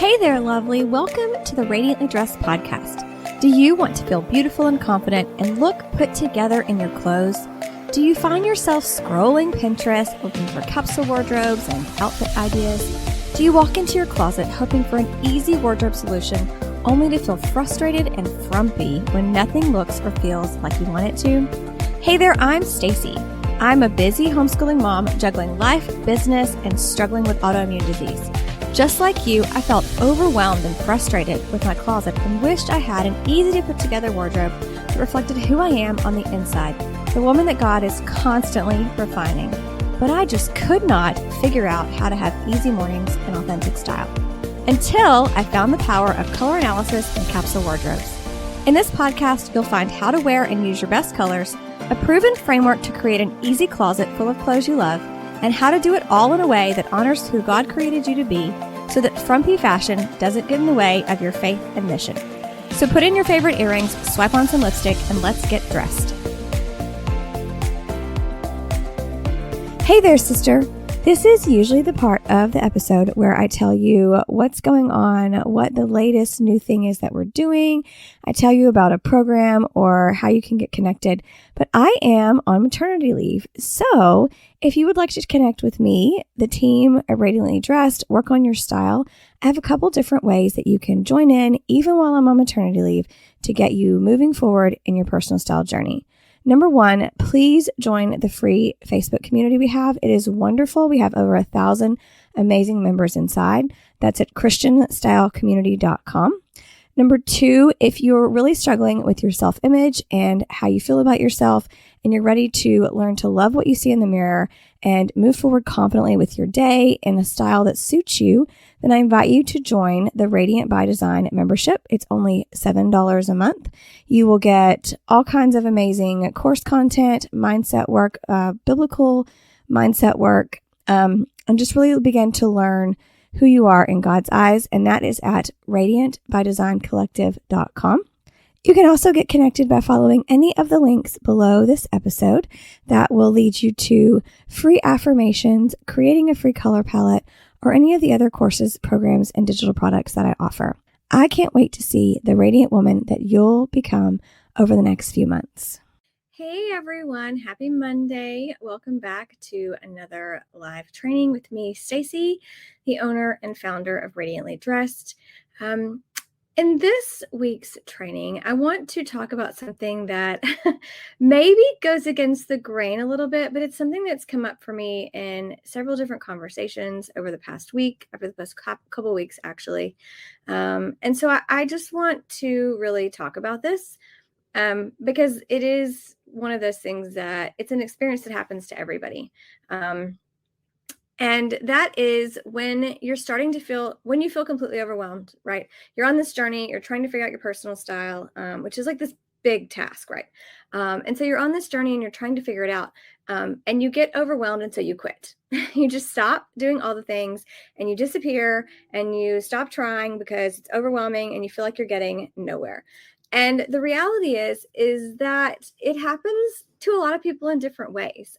Hey there, lovely. Welcome to the Radiantly Dressed podcast. Do you want to feel beautiful and confident and look put together in your clothes? Do you find yourself scrolling Pinterest looking for capsule wardrobes and outfit ideas? Do you walk into your closet hoping for an easy wardrobe solution only to feel frustrated and frumpy when nothing looks or feels like you want it to? Hey there, I'm Stacy. I'm a busy homeschooling mom juggling life, business, and struggling with autoimmune disease. Just like you, I felt overwhelmed and frustrated with my closet and wished I had an easy to put together wardrobe that reflected who I am on the inside, the woman that God is constantly refining. But I just could not figure out how to have easy mornings and authentic style until I found the power of color analysis and capsule wardrobes. In this podcast, you'll find how to wear and use your best colors, a proven framework to create an easy closet full of clothes you love, and how to do it all in a way that honors who God created you to be so that frumpy fashion doesn't get in the way of your faith and mission. So put in your favorite earrings, swipe on some lipstick, and let's get dressed. Hey there, sister. This is usually the part of the episode where I tell you what's going on, what the latest new thing is that we're doing. I tell you about a program or how you can get connected, but I am on maternity leave. So if you would like to connect with me, the team at Radiantly Dressed, work on your style, I have a couple different ways that you can join in even while I'm on maternity leave to get you moving forward in your personal style journey. Number one, please join the free Facebook community we have. It is wonderful. We have over 1,000 amazing members inside. That's at christianstylecommunity.com. Number two, if you're really struggling with your self-image and how you feel about yourself, and you're ready to learn to love what you see in the mirror and move forward confidently with your day in a style that suits you, then I invite you to join the Radiant by Design membership. It's only $7 a month. You will get all kinds of amazing course content, mindset work, biblical mindset work, and just really begin to learn who you are in God's eyes. And that is at radiantbydesigncollective.com. You can also get connected by following any of the links below this episode that will lead you to free affirmations, creating a free color palette, or any of the other courses, programs, and digital products that I offer. I can't wait to see the radiant woman that you'll become over the next few months. Hey everyone, happy Monday. Welcome back to another live training with me, Stacy, the owner and founder of Radiantly Dressed. In this week's training, I want to talk about something that maybe goes against the grain a little bit, but it's something that's come up for me in several different conversations over the past week, over the past couple weeks, actually. And so I just want to really talk about this because it is one of those things that it's an experience that happens to everybody. And that is when you're starting to feel, when you feel completely overwhelmed, right? You're on this journey, you're trying to figure out your personal style, which is like this big task, right? And so you're on this journey and you're trying to figure it out, and you get overwhelmed, and so you quit. You just stop doing all the things and you disappear and you stop trying because it's overwhelming and you feel like you're getting nowhere. And the reality is that it happens to a lot of people in different ways.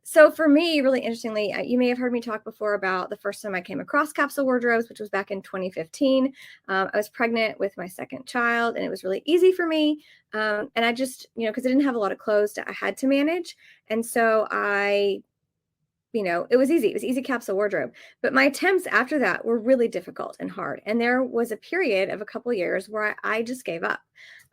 So for me, really interestingly, you may have heard me talk before about the first time I came across capsule wardrobes, which was back in 2015. I was pregnant with my second child, and it was really easy for me. And I just, because I didn't have a lot of clothes that I had to manage. And so it was easy. It was easy capsule wardrobe. But my attempts after that were really difficult and hard. And there was a period of a couple years where I just gave up.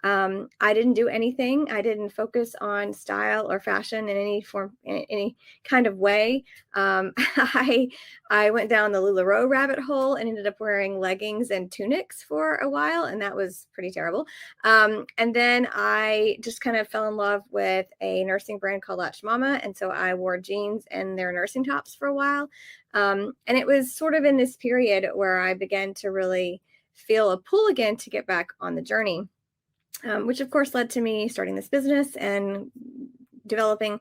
I didn't do anything. I didn't focus on style or fashion in any form, in any kind of way. I went down the LuLaRoe rabbit hole and ended up wearing leggings and tunics for a while, and that was pretty terrible. And then I just kind of fell in love with a nursing brand called Latch Mama, and so I wore jeans and their nursing tops for a while. And it was sort of in this period where I began to really feel a pull again to get back on the journey. Which of course led to me starting this business and developing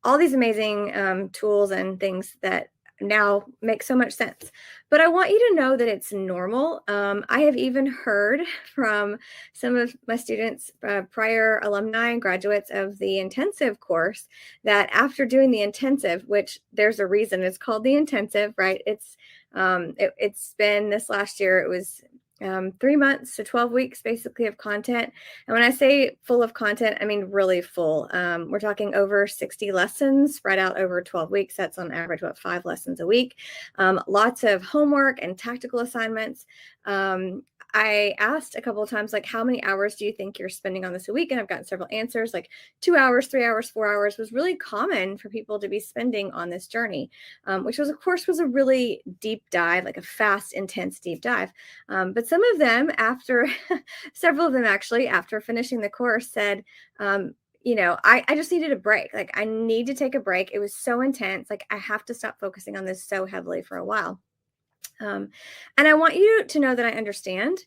all these amazing tools and things that now make so much sense. But I want you to know that it's normal. I have even heard from some of my students, prior alumni and graduates of the intensive course, that after doing the intensive, which there's a reason it's called the intensive, right? It's been this last year, it was 3 months to 12 weeks basically of content. And when I say full of content, I mean really full. We're talking over 60 lessons spread out over 12 weeks. That's on average, 5 lessons a week. Lots of homework and tactical assignments. I asked a couple of times, like, how many hours do you think you're spending on this a week? And I've gotten several answers, like 2 hours, 3 hours, 4 hours was really common for people to be spending on this journey, which was, of course, was a really deep dive, like a fast, intense deep dive. But some of them, after several of them actually, after finishing the course, said, I just needed a break. Like, I need to take a break. It was so intense. Like, I have to stop focusing on this so heavily for a while. And I want you to know that I understand,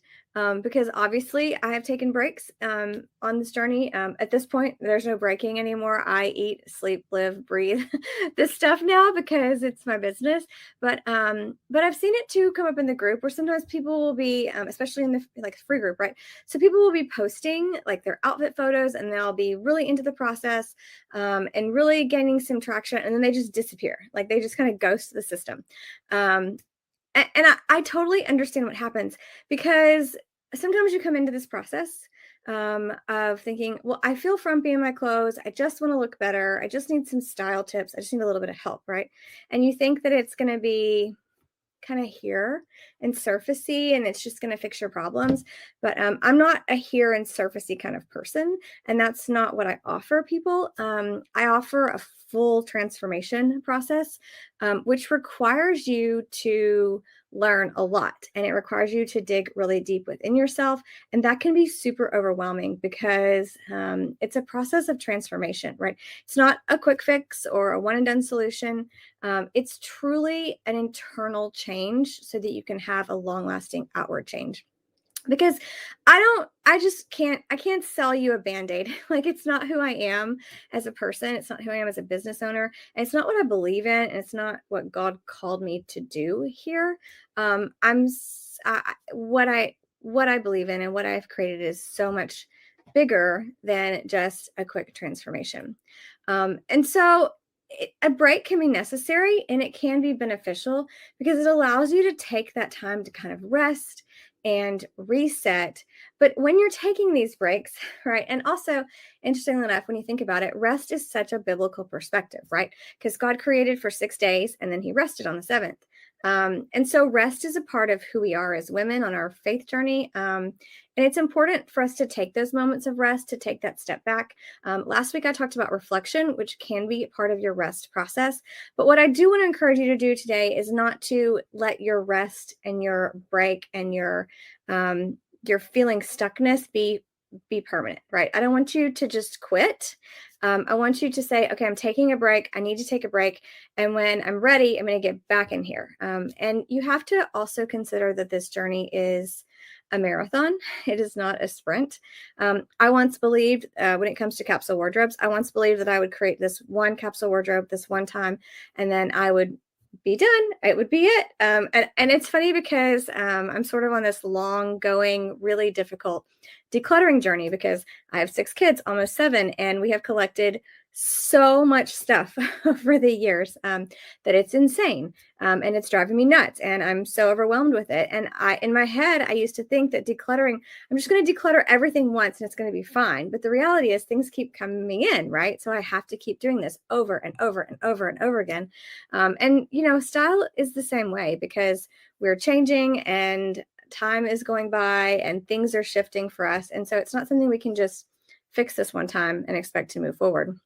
because obviously I have taken breaks on this journey. At this point, there's no breaking anymore. I eat, sleep, live, breathe this stuff now because it's my business. But I've seen it too come up in the group where sometimes people will be, especially in the like free group, right? So people will be posting like their outfit photos and they'll be really into the process and really gaining some traction, and then they just disappear. Like they just kind of ghost the system. And I totally understand what happens, because sometimes you come into this process of thinking, well, I feel frumpy in my clothes. I just want to look better. I just need some style tips. I just need a little bit of help, right? And you think that it's going to be kind of here and surfacey and it's just going to fix your problems. But I'm not a here and surfacey kind of person. And that's not what I offer people. I offer a full transformation process, which requires you to learn a lot, and it requires you to dig really deep within yourself. And that can be super overwhelming because it's a process of transformation, right? It's not a quick fix or a one and done solution. It's truly an internal change so that you can have a long lasting outward change. Because I can't sell you a band-aid. Like, it's not who I am as a person. It's not who I am as a business owner. And it's not what I believe in. And it's not what God called me to do here. What I believe in and what I've created is so much bigger than just a quick transformation. And so a break can be necessary and it can be beneficial because it allows you to take that time to kind of rest and reset. But when you're taking these breaks, right? And also, interestingly enough, when you think about it, rest is such a biblical perspective, right? Because God created for 6 days and then he rested on the seventh. And so rest is a part of who we are as women on our faith journey. And it's important for us to take those moments of rest, to take that step back. Last week, I talked about reflection, which can be part of your rest process. But what I do want to encourage you to do today is not to let your rest and your break and your feeling stuckness be permanent, right? I don't want you to just quit. I want you to say, okay, I'm taking a break. I need to take a break. And when I'm ready, I'm going to get back in here. And you have to also consider that this journey is a marathon. It is not a sprint. I once believed, when it comes to capsule wardrobes, I once believed that I would create this one capsule wardrobe this one time, and then I would be done. It would be it. And it's funny because I'm sort of on this long going, really difficult decluttering journey because I have 6 kids, almost 7, and we have collected so much stuff over the years that it's insane. And it's driving me nuts and I'm so overwhelmed with it. And in my head, I used to think that decluttering, I'm just going to declutter everything once and it's going to be fine. But the reality is things keep coming in, right? So I have to keep doing this over and over and over and over again. And style is the same way because we're changing and time is going by and things are shifting for us. And so it's not something we can just fix this one time and expect to move forward.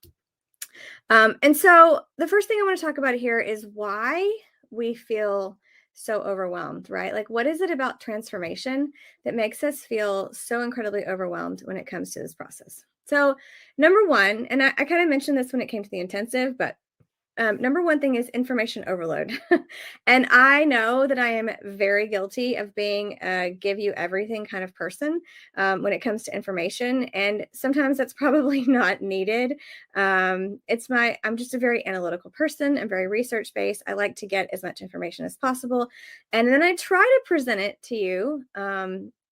And so the first thing I want to talk about here is why we feel so overwhelmed, right? Like, what is it about transformation that makes us feel so incredibly overwhelmed when it comes to this process? So number one, and I kind of mentioned this when it came to the intensive, but Number one thing is information overload. And I know that I am very guilty of being a give you everything kind of person when it comes to information. And sometimes that's probably not needed. I'm just a very analytical person. I'm very research based. I like to get as much information as possible. And then I try to present it to you.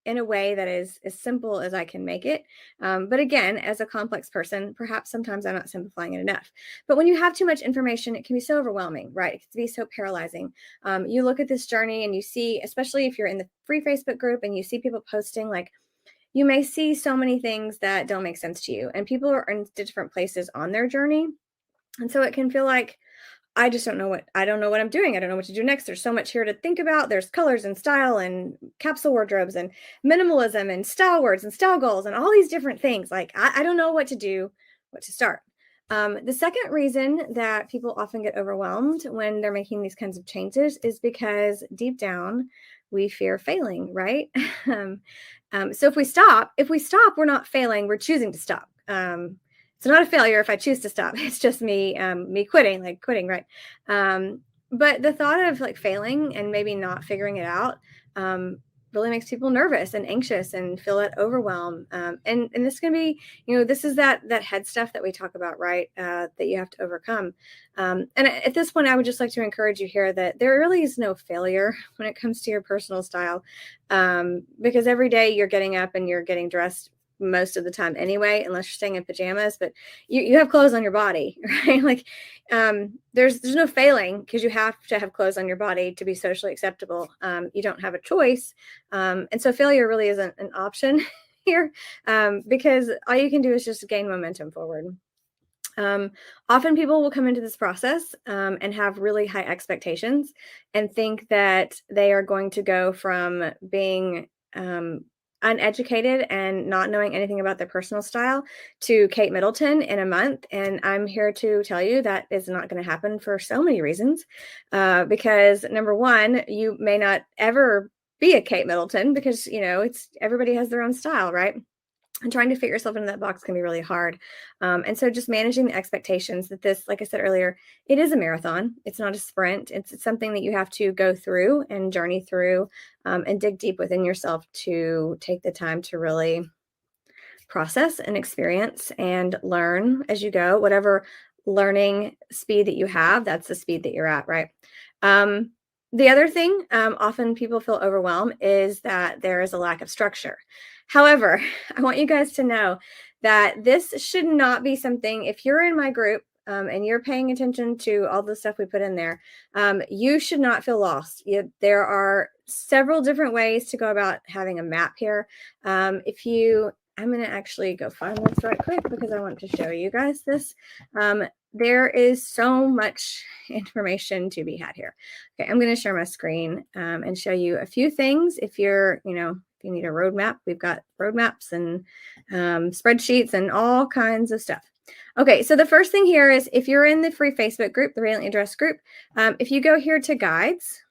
In a way that is as simple as I can make it. But again, as a complex person, perhaps sometimes I'm not simplifying it enough. But when you have too much information, it can be so overwhelming, right? It can be so paralyzing. You look at this journey and you see, especially if you're in the free Facebook group and you see people posting, like you may see so many things that don't make sense to you, and people are in different places on their journey. And so it can feel like, I don't know what I'm doing. I don't know what to do next. There's so much here to think about. There's colors and style and capsule wardrobes and minimalism and style words and style goals and all these different things. Like I don't know what to do, what to start. The second reason that people often get overwhelmed when they're making these kinds of changes is because deep down we fear failing, right? um, so if we stop, we're not failing. We're choosing to stop. It's not a failure if I choose to stop. It's just me quitting, like quitting, right? But the thought of like failing and maybe not figuring it out really makes people nervous and anxious and feel that overwhelm. And this can be, this is that head stuff that we talk about, right? That you have to overcome. And at this point, I would just like to encourage you here that there really is no failure when it comes to your personal style, because every day you're getting up and you're getting dressed most of the time anyway, unless you're staying in pajamas, but you have clothes on your body, right? Like there's no failing because you have to have clothes on your body to be socially acceptable. You don't have a choice. And so failure really isn't an option here, because all you can do is just gain momentum forward. Often people will come into this process and have really high expectations and think that they are going to go from being uneducated and not knowing anything about their personal style to Kate Middleton in a month. And I'm here to tell you that is not going to happen for so many reasons. Because number one, you may not ever be a Kate Middleton because, it's everybody has their own style, right? And trying to fit yourself into that box can be really hard. And so just managing the expectations that this, like I said earlier, it is a marathon. It's not a sprint. It's something that you have to go through and journey through and dig deep within yourself to take the time to really process and experience and learn as you go. Whatever learning speed that you have, that's the speed that you're at, right? The other thing, often people feel overwhelmed is that there is a lack of structure. However, I want you guys to know that this should not be something, if you're in my group and you're paying attention to all the stuff we put in there, you should not feel lost. There are several different ways to go about having a map here. I'm going to actually go find this right quick because I want to show you guys this. There is so much information to be had here. Okay, I'm going to share my screen and show you a few things. If you need a roadmap, we've got roadmaps and spreadsheets and all kinds of stuff. Okay, so the first thing here is if you're in the free Facebook group, the Radiantly Dressed group, if you go here to guides,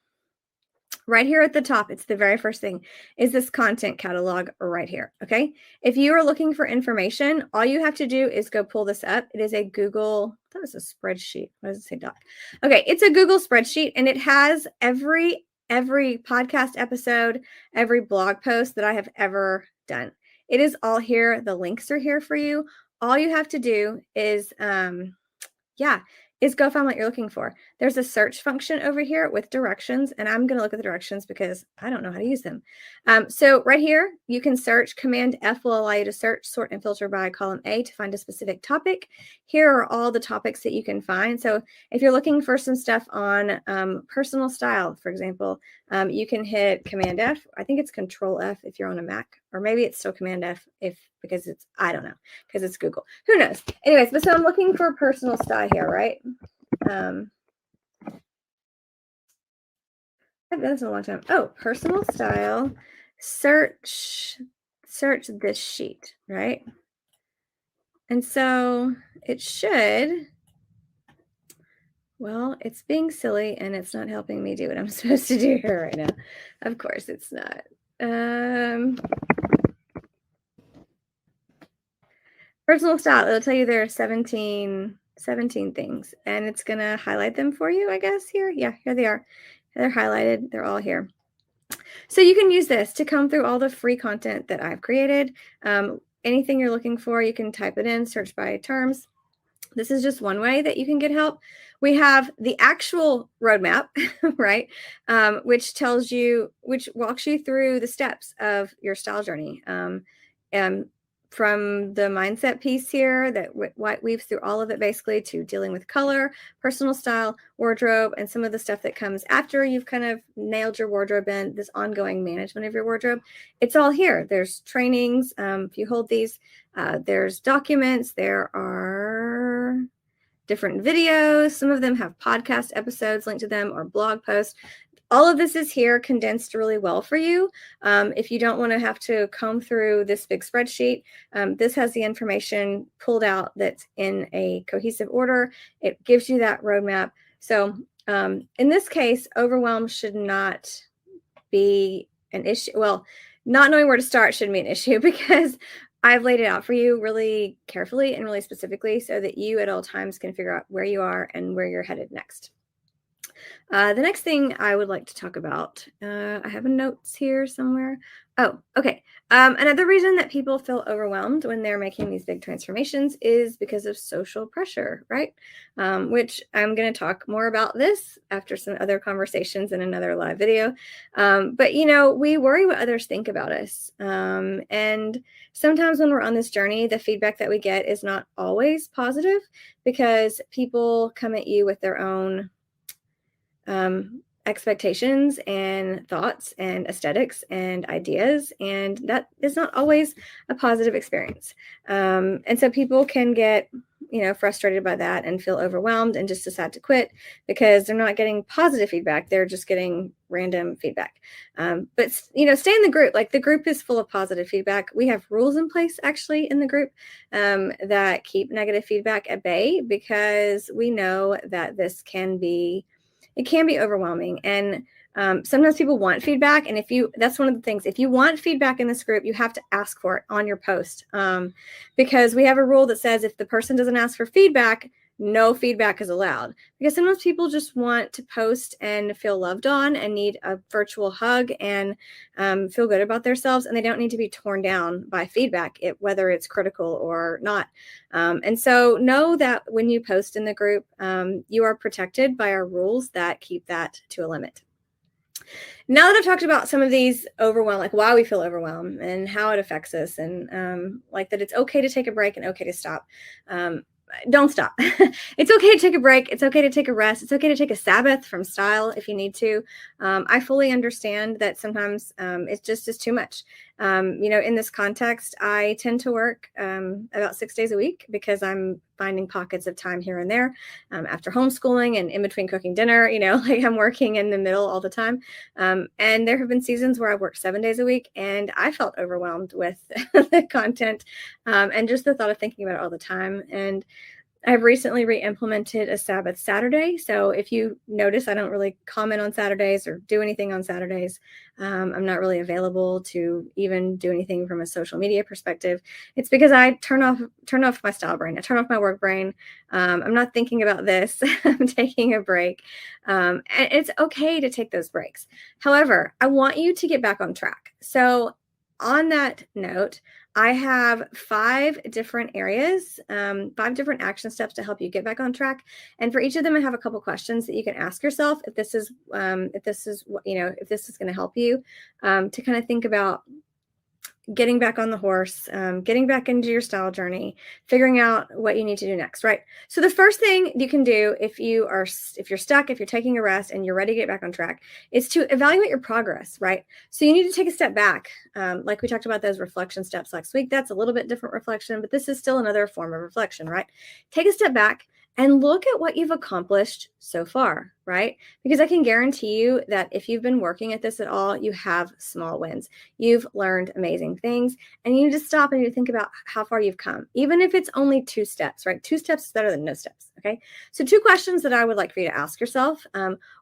right here at the top, it's the very first thing, is this content catalog right here, okay? If you are looking for information, all you have to do is go pull this up. It is a Google, I thought it was a spreadsheet. What does it say, doc? Okay, it's a Google spreadsheet, and it has every podcast episode, every blog post that I have ever done. It is all here. The links are here for you. All you have to do is go find what you're looking for. There's a search function over here with directions, and I'm going to look at the directions because I don't know how to use them. So right here, you can search. Command F will allow you to search, sort, and filter by column A to find a specific topic. Here are all the topics that you can find. So if you're looking for some stuff on personal style, for example, you can hit Command F. I think it's Control F if you're on a Mac, or maybe it's still Command F because I don't know, because it's Google. Who knows? Anyways, but so I'm looking for personal style here, right? I've done this in a long time. Oh, personal style. Search this sheet, right? And so it should. Well, it's being silly and it's not helping me do what I'm supposed to do here right now. Of course, it's not. Personal style. It'll tell you there are 17 17 things, and it's going to highlight them for you, I guess, here. Yeah, here they are. They're highlighted. They're all here. So you can use this to comb through all the free content that I've created. Anything you're looking for, you can type it in, search by terms. This is just one way that you can get help. We have the actual roadmap, right? Which walks you through the steps of your style journey. And from the mindset piece here that weaves through all of it basically to dealing with color, personal style, wardrobe, and some of the stuff that comes after you've kind of nailed your wardrobe in, this ongoing management of your wardrobe. It's all here. There's trainings. If you hold these, there's documents. There are different videos. Some of them have podcast episodes linked to them or blog posts. All of this is here condensed really well for you. If you don't want to have to comb through this big spreadsheet, this has the information pulled out that's in a cohesive order. It gives you that roadmap. So in this case, overwhelm should not be an issue. Well, not knowing where to start shouldn't be an issue because I've laid it out for you really carefully and really specifically so that you at all times can figure out where you are and where you're headed next. The next thing I would like to talk about, I have a notes here somewhere. Oh, okay. Another reason that people feel overwhelmed when they're making these big transformations is because of social pressure, right? Which I'm going to talk more about this after some other conversations in another live video. But, we worry what others think about us. And sometimes when we're on this journey, the feedback that we get is not always positive because people come at you with their own expectations and thoughts and aesthetics and ideas, and that is not always a positive experience. And so people can get frustrated by that and feel overwhelmed and just decide to quit because they're not getting positive feedback. They're just getting random feedback. But stay in the group. Like, the group is full of positive feedback. We have rules in place actually in the group that keep negative feedback at bay because we know that it can be overwhelming. And sometimes people want feedback. And that's one of the things, if you want feedback in this group, you have to ask for it on your post. Because we have a rule that says if the person doesn't ask for feedback, no feedback is allowed. Because sometimes people just want to post and feel loved on and need a virtual hug and feel good about themselves. And they don't need to be torn down by feedback, whether it's critical or not. And so know that when you post in the group, you are protected by our rules that keep that to a limit. Now that I've talked about some of these overwhelm, like why we feel overwhelmed and how it affects us, and like that it's okay to take a break and okay to stop. Don't stop. It's okay to take a break. It's okay to take a rest. It's okay to take a Sabbath from style if you need to. I fully understand that sometimes it just is too much. In this context, I tend to work about 6 days a week because I'm finding pockets of time here and there after homeschooling and in between cooking dinner, like I'm working in the middle all the time. And there have been seasons where I've worked 7 days a week and I felt overwhelmed with the content and just the thought of thinking about it all the time. And I've recently re-implemented a Sabbath Saturday. So if you notice, I don't really comment on Saturdays or do anything on Saturdays. I'm not really available to even do anything from a social media perspective. It's because I turn off my style brain. I turn off my work brain. I'm not thinking about this. I'm taking a break. And it's okay to take those breaks. However, I want you to get back on track. So on that note, I have 5 different areas, 5 different action steps to help you get back on track. And for each of them, I have a couple questions that you can ask yourself if this is going to help you to kind of think about getting back on the horse, getting back into your style journey, figuring out what you need to do next, right? So the first thing you can do if you're stuck, if you're taking a rest and you're ready to get back on track, is to evaluate your progress, right? So you need to take a step back. Like we talked about those reflection steps last week. That's a little bit different reflection, but this is still another form of reflection, right? Take a step back and look at what you've accomplished so far, right? Because I can guarantee you that if you've been working at this at all, you have small wins. You've learned amazing things, and you need to stop and you think about how far you've come, even if it's only 2 steps, right? 2 steps is better than no steps, okay? So 2 questions that I would like for you to ask yourself.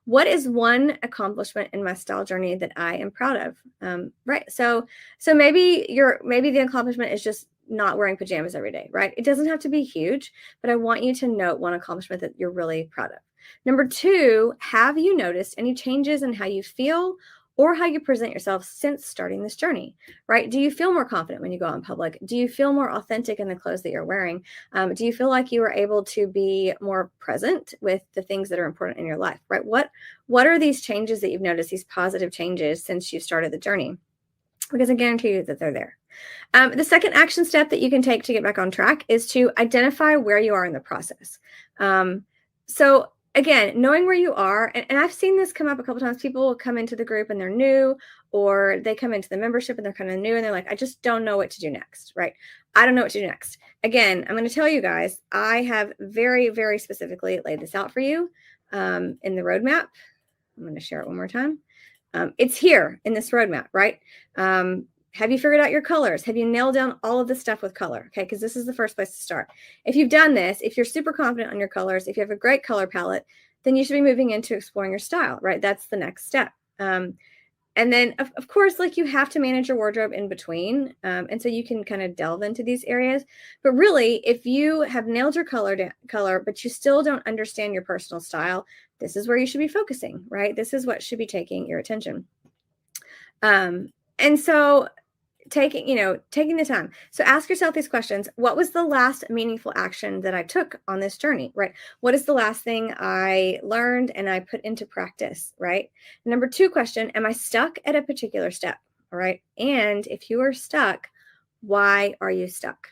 What is one accomplishment in my style journey that I am proud of? Right. So maybe the accomplishment is just not wearing pajamas every day, right? It doesn't have to be huge, but I want you to note one accomplishment that you're really proud of. Number two, have you noticed any changes in how you feel or how you present yourself since starting this journey, right? Do you feel more confident when you go out in public? Do you feel more authentic in the clothes that you're wearing? Do you feel like you are able to be more present with the things that are important in your life, right? What are these changes that you've noticed, these positive changes since you started the journey? Because I guarantee you that they're there. The second action step that you can take to get back on track is to identify where you are in the process. So again, knowing where you are, and I've seen this come up a couple times. People will come into the group and they're new, or they come into the membership and they're kind of new and they're like, I just don't know what to do next, right? I don't know what to do next. Again, I'm going to tell you guys, I have very, very specifically laid this out for you in the roadmap. I'm going to share it one more time. It's here in this roadmap, right? Have you figured out your colors? Have you nailed down all of the stuff with color? Okay, because this is the first place to start. If you've done this, if you're super confident on your colors, if you have a great color palette, then you should be moving into exploring your style, right? That's the next step. And then, of course, like, you have to manage your wardrobe in between. And so you can kind of delve into these areas. But really, if you have nailed your color, but you still don't understand your personal style, this is where you should be focusing, right? This is what should be taking your attention. And so taking the time. So ask yourself these questions. What was the last meaningful action that I took on this journey, right? What is the last thing I learned and I put into practice, right? Number two question, am I stuck at a particular step? All right. And if you are stuck, why are you stuck?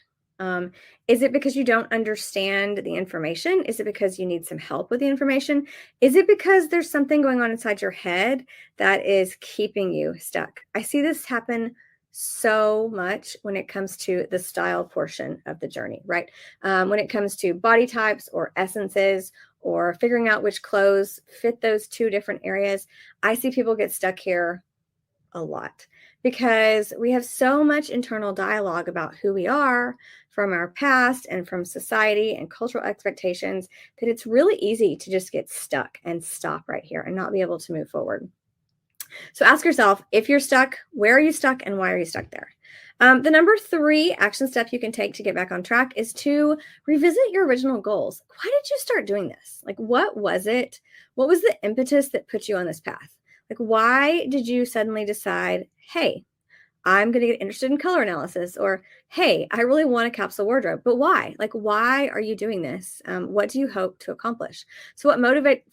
Is it because you don't understand the information? Is it because you need some help with the information? Is it because there's something going on inside your head that is keeping you stuck? I see this happen so much when it comes to the style portion of the journey, right? When it comes to body types or essences or figuring out which clothes fit those two different areas, I see people get stuck here a lot because we have so much internal dialogue about who we are from our past and from society and cultural expectations that it's really easy to just get stuck and stop right here and not be able to move forward. So ask yourself, if you're stuck, where are you stuck and why are you stuck there? The number three action step you can take to get back on track is to revisit your original goals. Why did you start doing this? Like, what was it? What was the impetus that put you on this path? Like, why did you suddenly decide, hey, I'm going to get interested in color analysis, or, hey, I really want a capsule wardrobe, but why? Like, why are you doing this? What do you hope to accomplish? So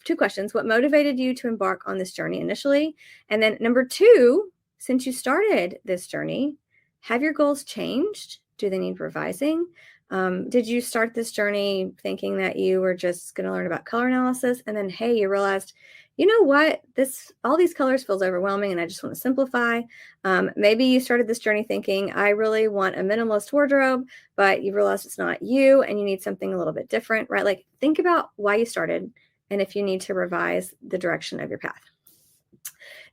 two questions, what motivated you to embark on this journey initially? And then number two, since you started this journey, have your goals changed? Do they need revising? Did you start this journey thinking that you were just going to learn about color analysis? And then, hey, you realized, you know what, all these colors feels overwhelming and I just want to simplify. Maybe you started this journey thinking, I really want a minimalist wardrobe, but you realized it's not you and you need something a little bit different, right? Like, think about why you started and if you need to revise the direction of your path.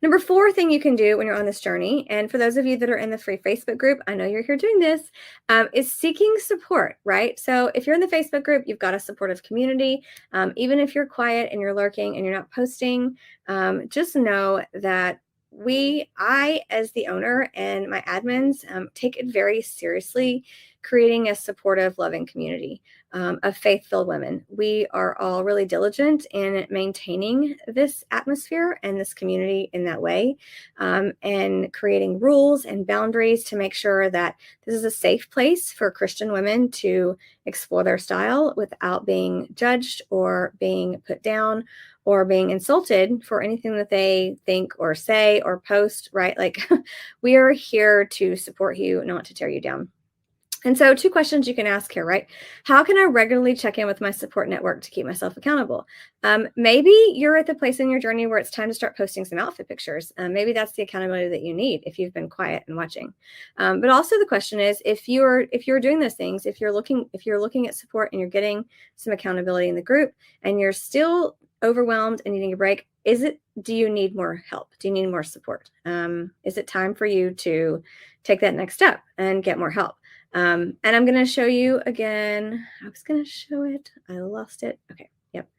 Number four thing you can do when you're on this journey, and for those of you that are in the free Facebook group, I know you're here doing this, is seeking support, right? So if you're in the Facebook group, you've got a supportive community. Even if you're quiet and you're lurking and you're not posting, just know that I, as the owner and my admins, take it very seriously, creating a supportive, loving community of faith-filled women. We are all really diligent in maintaining this atmosphere and this community in that way, and creating rules and boundaries to make sure that this is a safe place for Christian women to explore their style without being judged or being put down or being insulted for anything that they think or say or post, right? Like, we are here to support you, not to tear you down. And so two questions you can ask here, right? How can I regularly check in with my support network to keep myself accountable? Maybe you're at the place in your journey where it's time to start posting some outfit pictures. Maybe that's the accountability that you need if you've been quiet and watching. But also the question is, if you're doing those things, if you're looking at support and you're getting some accountability in the group and you're still overwhelmed and needing a break, do you need more help? Do you need more support? Is it time for you to take that next step and get more help? And I'm going to show you again. I was going to show it. I lost it. Okay. Yep.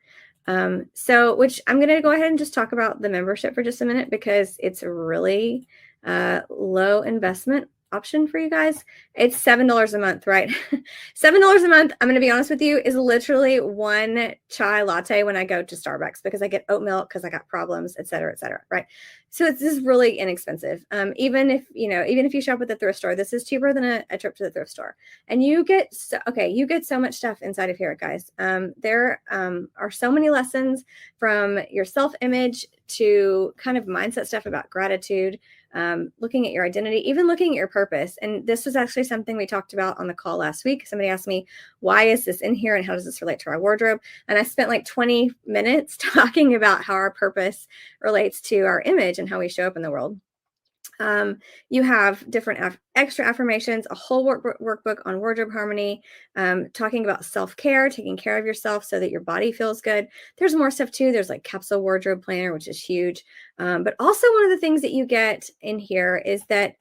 Which I'm going to go ahead and just talk about the membership for just a minute because it's a really low investment option for you guys, it's $7 a month, right? $7 a month, I'm going to be honest with you, is literally one chai latte when I go to Starbucks because I get oat milk because I got problems, et cetera, right? So it's just really inexpensive. Even if you shop at the thrift store, this is cheaper than a trip to the thrift store. And you get so much stuff inside of here, guys. There are so many lessons from your self-image to kind of mindset stuff about gratitude, looking at your identity, even looking at your purpose. And this was actually something we talked about on the call last week. Somebody asked me, why is this in here and how does this relate to our wardrobe? And I spent like 20 minutes talking about how our purpose relates to our image and how we show up in the world. You have different extra affirmations, a whole workbook on wardrobe harmony, talking about self-care, taking care of yourself so that your body feels good. There's more stuff too. There's like capsule wardrobe planner, which is huge. But also one of the things that you get in here is that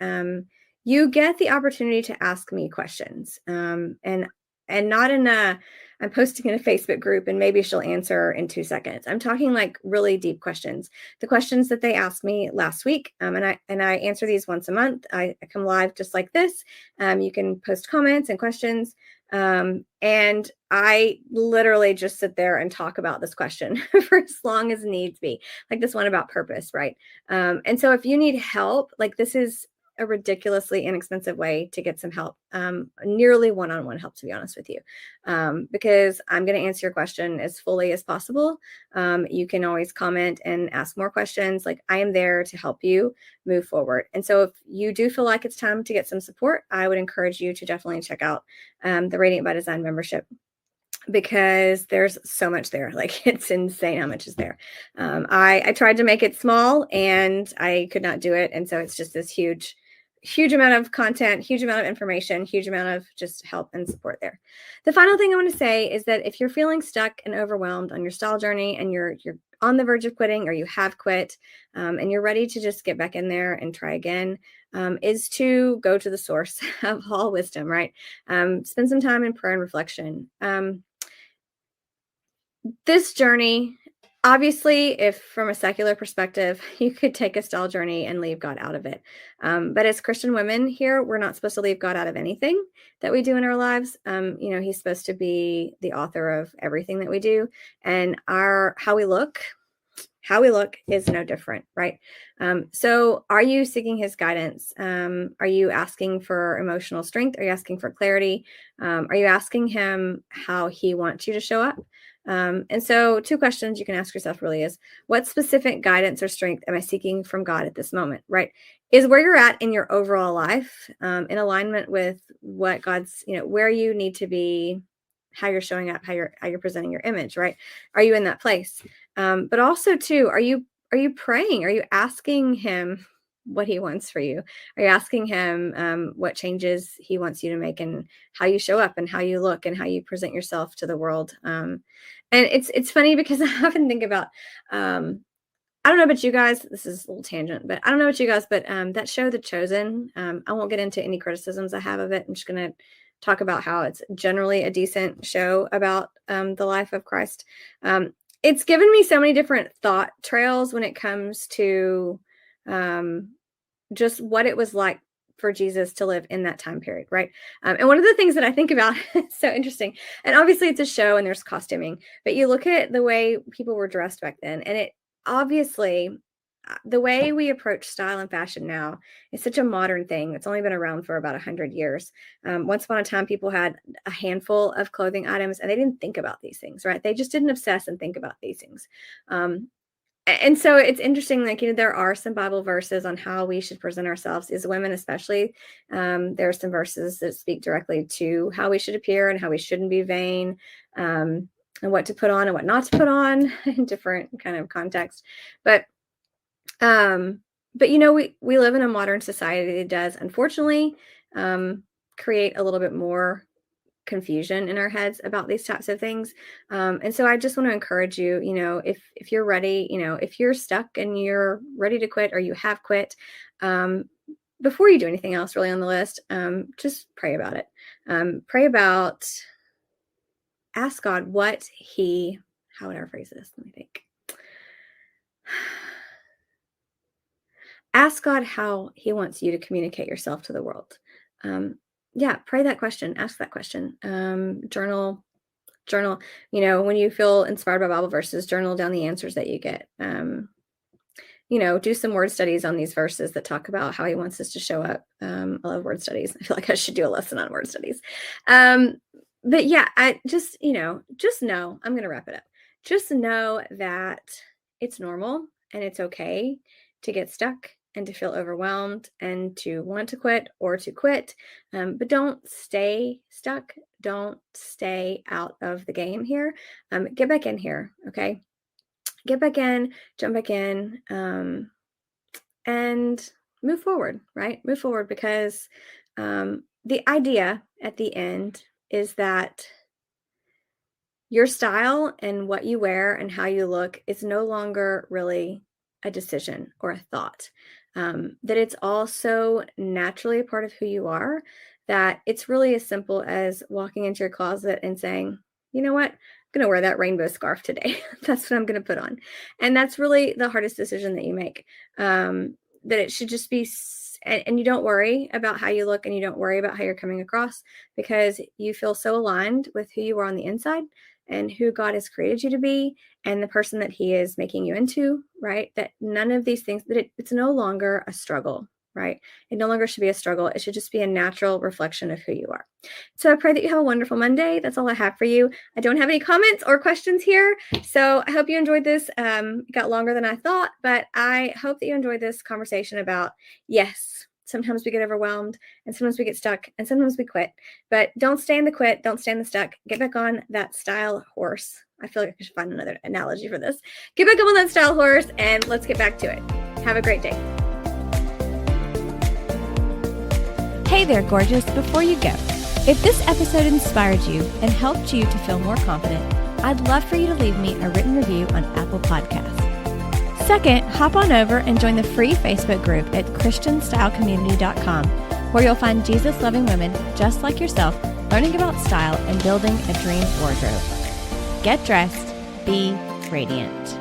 you get the opportunity to ask me questions. And not in a, I'm posting in a Facebook group and maybe she'll answer in 2 seconds. I'm talking like really deep questions. The questions that they asked me last week, and I answer these once a month. I come live just like this. You can post comments and questions, and I literally just sit there and talk about this question for as long as needs be, like this one about purpose, right? And so if you need help, like this is a ridiculously inexpensive way to get some help, nearly one-on-one help, to be honest with you, because I'm going to answer your question as fully as possible. You can always comment and ask more questions. Like I am there to help you move forward. And so if you do feel like it's time to get some support, I would encourage you to definitely check out the Radiant by Design membership, because there's so much there. Like it's insane how much is there. I tried to make it small and I could not do it. And so it's just this huge amount of content, huge amount of information, huge amount of just help and support there. The final thing I want to say is that if you're feeling stuck and overwhelmed on your style journey and you're on the verge of quitting or you have quit, and you're ready to just get back in there and try again, is to go to the source of all wisdom, right? Spend some time in prayer and reflection. This journey, obviously, if from a secular perspective, you could take a style journey and leave God out of it. But as Christian women here, we're not supposed to leave God out of anything that we do in our lives. He's supposed to be the author of everything that we do, and how we look is no different, right? So are you seeking his guidance? Are you asking for emotional strength? Are you asking for clarity? Are you asking him how he wants you to show up? And so 2 questions you can ask yourself really is, what specific guidance or strength am I seeking from God at this moment, right? Is where you're at in your overall life in alignment with what God's, where you need to be, how you're showing up, how you're presenting your image, right? Are you in that place? But also too, are you praying? Are you asking him what he wants for you? Are you asking him what changes he wants you to make and how you show up and how you look and how you present yourself to the world? And it's funny because I often think about, I don't know about you guys, this is a little tangent, but I don't know about you guys, but that show, The Chosen, I won't get into any criticisms I have of it. I'm just going to talk about how it's generally a decent show about the life of Christ. It's given me so many different thought trails when it comes to just what it was like for Jesus to live in that time period, right? And one of the things that I think about, it's so interesting, and obviously it's a show and there's costuming, but you look at the way people were dressed back then, and it obviously, the way we approach style and fashion now is such a modern thing. It's only been around for about 100 years. Once upon a time, people had a handful of clothing items and they didn't think about these things, right? They just didn't obsess and think about these things. And so it's interesting, like, there are some Bible verses on how we should present ourselves as women, especially. There are some verses that speak directly to how we should appear and how we shouldn't be vain, and what to put on and what not to put on in different kind of contexts. But we live in a modern society that does, unfortunately, create a little bit more confusion in our heads about these types of things. And so I just want to encourage you, if you're ready, if you're stuck and you're ready to quit or you have quit, before you do anything else really on the list, just pray about it. Ask God how would I phrase this? Let me think. Ask God how he wants you to communicate yourself to the world. Pray that question. Ask that question. Journal. When you feel inspired by Bible verses, journal down the answers that you get. Do some word studies on these verses that talk about how he wants us to show up. I love word studies. I feel like I should do a lesson on word studies. I just know, I'm going to wrap it up. Just know that it's normal and it's okay to get stuck and to feel overwhelmed and to want to quit or to quit. But don't stay stuck. Don't stay out of the game here. Get back in here. Okay. Get back in, jump back in, and move forward, right? Move forward because the idea at the end is that your style and what you wear and how you look is no longer really a decision or a thought. That it's also naturally a part of who you are, that it's really as simple as walking into your closet and saying, you know what? I'm going to wear that rainbow scarf today. That's what I'm going to put on. And that's really the hardest decision that you make. That it should just be, and you don't worry about how you look and you don't worry about how you're coming across because you feel so aligned with who you are on the inside and who God has created you to be and the person that he is making you into, right? That none of these things, that it's no longer a struggle, right? It no longer should be a struggle. It should just be a natural reflection of who you are. So I pray that you have a wonderful Monday. That's all I have for you. I don't have any comments or questions here. So I hope you enjoyed this. It got longer than I thought, but I hope that you enjoyed this conversation about, yes, sometimes we get overwhelmed and sometimes we get stuck and sometimes we quit, but don't stay in the quit. Don't stay in the stuck. Get back on that style horse. I feel like I should find another analogy for this. Get back on that style horse and let's get back to it. Have a great day. Hey there, gorgeous. Before you go, if this episode inspired you and helped you to feel more confident, I'd love for you to leave me a written review on Apple Podcasts. Second, hop on over and join the free Facebook group at christianstylecommunity.com, where you'll find Jesus-loving women just like yourself learning about style and building a dream wardrobe. Get dressed, be radiant.